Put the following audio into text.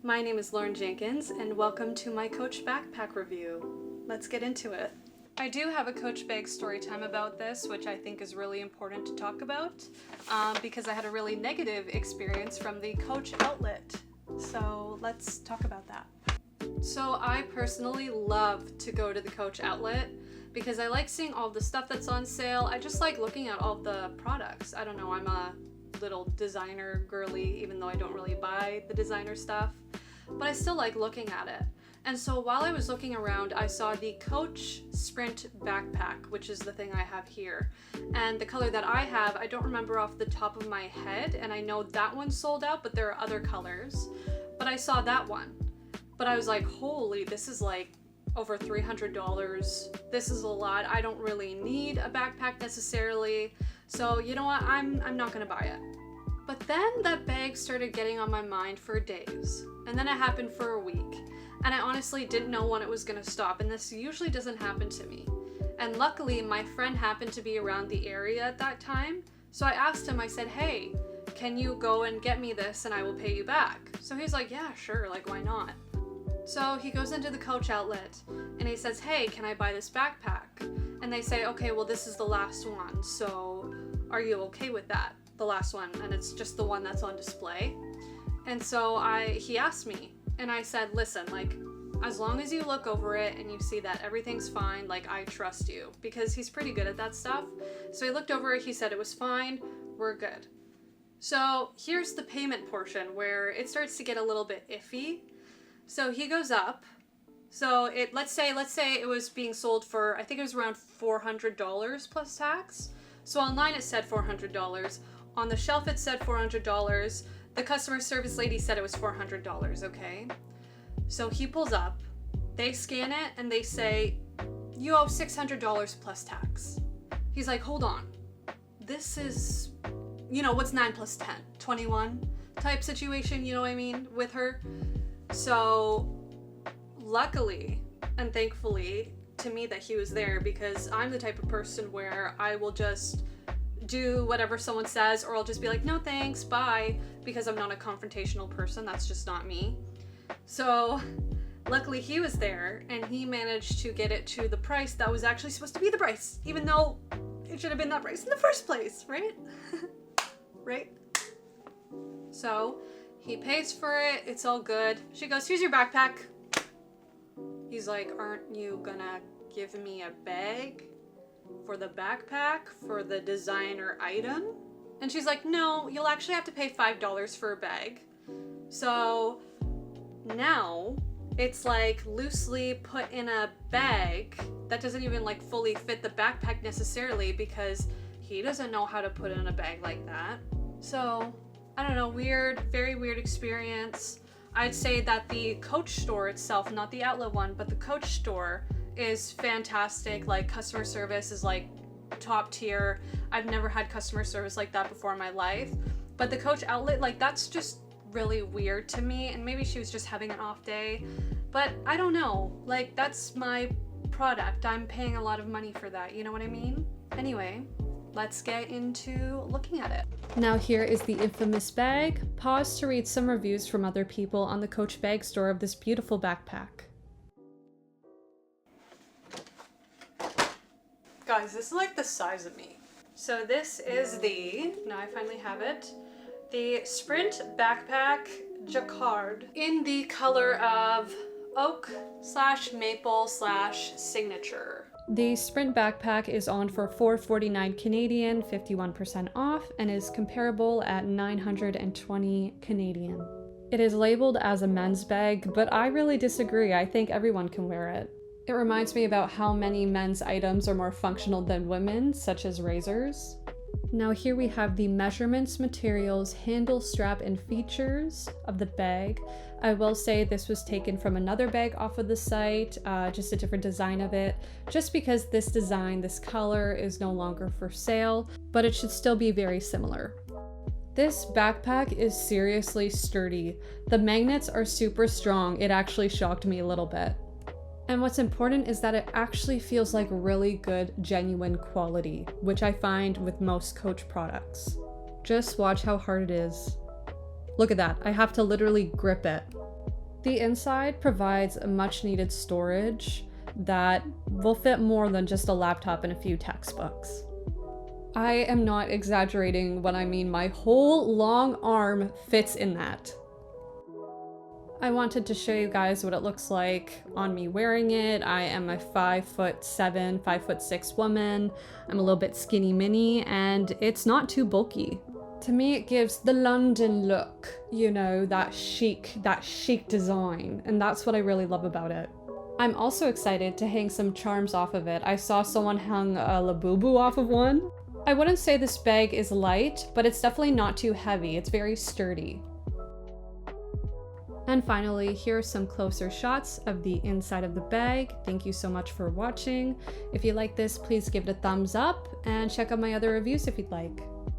My name is Lauren Jenkins, and welcome to my Coach backpack review. Let's get into it. I do have a Coach bag story time about this, which I think is really important to talk about, because I had a really negative experience from the Coach outlet. So let's talk about that. So I personally love to go to the Coach outlet because I like seeing all the stuff that's on sale. I just like looking at all the products. I don't know, I'm a little designer girly, even though I don't really buy the designer stuff, but I still like looking at it. And so while I was looking around, I saw the Coach Sprint backpack, which is the thing I have here. And the color that I have, I don't remember off the top of my head, and I know that one's sold out, but there are other colors. But I saw that one. But I was like, holy, this is like over $300. This is a lot. I don't really need a backpack necessarily. So you know what, I'm not gonna buy it. But then that bag started getting on my mind for days. And then it happened for a week. And I honestly didn't know when it was gonna stop, and this usually doesn't happen to me. And luckily, my friend happened to be around the area at that time, so I asked him, I said, hey, can you go and get me this and I will pay you back? So he's like, yeah, sure, like why not? So he goes into the Coach outlet and he says, hey, can I buy this backpack? And they say, okay, well this is the last one, so are you okay with that? The last one, and it's just the one that's on display. And so he asked me, and I said, listen, like, as long as you look over it and you see that everything's fine, like, I trust you, because he's pretty good at that stuff. So he looked over it, he said it was fine, we're good. So here's the payment portion where it starts to get a little bit iffy. So he goes up. So let's say it was being sold for, I think it was around $400 plus tax. So online it said $400. On the shelf it said $400. The customer service lady said it was $400, okay? So he pulls up, they scan it, and they say, you owe $600 plus tax. He's like, hold on. This is, what's 9 plus 10? 21 type situation, you know what I mean, with her? So luckily and thankfully to me that he was there, because I'm the type of person where I will just do whatever someone says, or I'll just be like, no thanks, bye, because I'm not a confrontational person. That's just not me. So luckily he was there and he managed to get it to the price that was actually supposed to be the price, even though it should have been that price in the first place, right? Right? So he pays for it, it's all good. She goes, here's your backpack. He's like, aren't you gonna give me a bag for the backpack for the designer item? And she's like, no, you'll actually have to pay $5 for a bag. So now it's like loosely put in a bag that doesn't even like fully fit the backpack necessarily, because he doesn't know how to put in a bag like that. So I don't know, very weird experience. I'd say that the Coach store itself, not the outlet one, but the Coach store is fantastic. Like, customer service is like top tier. I've never had customer service like that before in my life. But the Coach outlet, like, that's just really weird to me, and maybe she was just having an off day, but I don't know. Like, that's my product. I'm paying a lot of money for that, you know what I mean? Anyway, let's get into looking at it. Now here is the infamous bag. Pause to read some reviews from other people on the Coach bag store of this beautiful backpack. Guys, this is like the size of me. So this is now I finally have it, the Sprint Backpack Jacquard in the color of oak/maple/signature. The Sprint backpack is on for $449 Canadian, 51% off, and is comparable at $920 Canadian. It is labeled as a men's bag, but I really disagree. I think everyone can wear it. It reminds me about how many men's items are more functional than women's, such as razors. Now here we have the measurements, materials, handle, strap, and features of the bag. I will say this was taken from another bag off of the site, just a different design of it, just because this design, this color is no longer for sale, but it should still be very similar. This backpack is seriously sturdy. The magnets are super strong. It actually shocked me a little bit. And what's important is that it actually feels like really good, genuine quality, which I find with most Coach products. Just watch how hard it is. Look at that, I have to literally grip it. The inside provides a much needed storage that will fit more than just a laptop and a few textbooks. I am not exaggerating when I mean my whole long arm fits in that. I wanted to show you guys what it looks like on me wearing it. I am a 5'7", 5'6" woman. I'm a little bit skinny mini, and it's not too bulky. To me, it gives the London look, you know, that chic design, and that's what I really love about it. I'm also excited to hang some charms off of it. I saw someone hung a Labubu off of one. I wouldn't say this bag is light, but it's definitely not too heavy. It's very sturdy. And finally, here are some closer shots of the inside of the bag. Thank you so much for watching. If you like this, please give it a thumbs up and check out my other reviews if you'd like.